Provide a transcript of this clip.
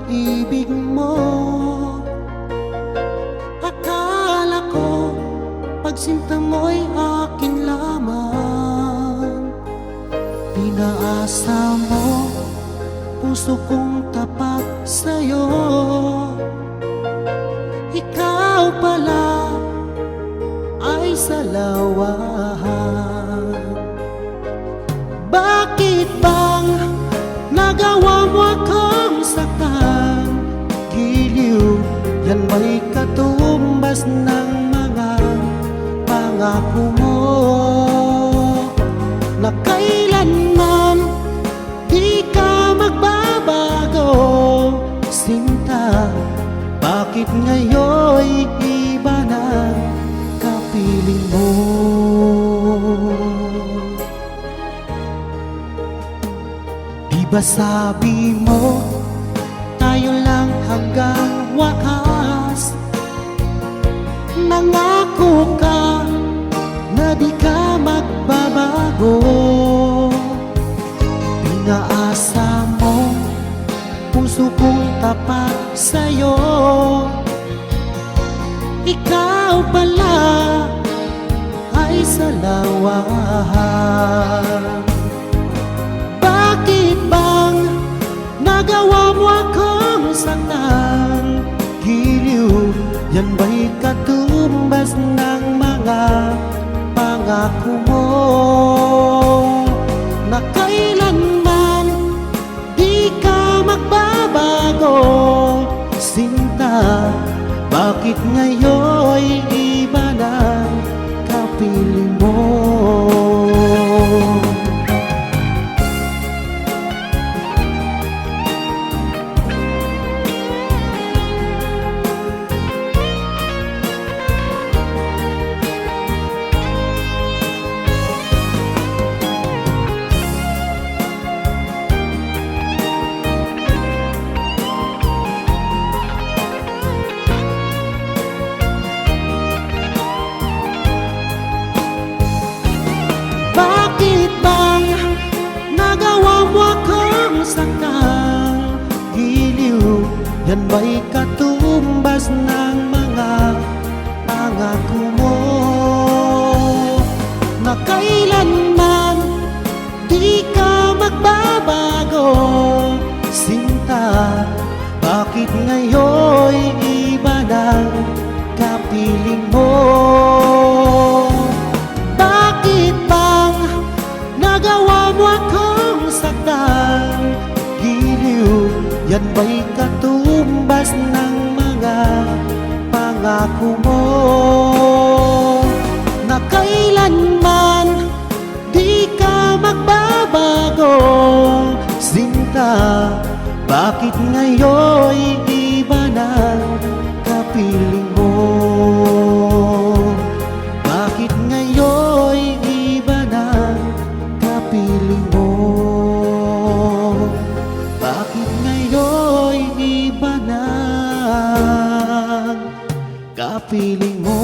pag-ibig mo. Akala ko pagsinta mo'y akin lamang. Pinaasa mo puso kong tapat sa'yo. Ikaw pala ay salawahan. Bakit bang nagawa mo akong saktan? Giliw, yan ba'y katumbas ng mga pangako mo? Na kailanman di ka magbabago, sinta. Bakit ngayon'y iba na kapiling mo? Di ba sabi mo tayo lang hanggang wakas? Nangako ka na di ka magbabago. Pinaasa mo puso kong tapat sa'yo. Ikaw pala ay salawahan. Bakit bang nagawa mo akong saktan? Giliw, yan ba'y katumbas ng mga pangako mo? Na kailanman di ka magbabago, sinta. Bakit ngayon'y iba na kapiling mo? Bakit bang nagawa mo akong saktan? Giliw, yan ba'y katumbas ng mga pangako mo? Na kailanman di ka magbabago, sinta. Bakit ngayon'y iba ng kapiling mo? Nagawa mo akong saktan? Giliw, yan ba'y katumbas ng mga pangako mo? Na kailanman di ka magbabago, sinta. Bakit ngayon'y iba na kapiling mo? Bakit ngayon'y iba na kapiling mo? Bakit ngayon'y iba na kapiling mo?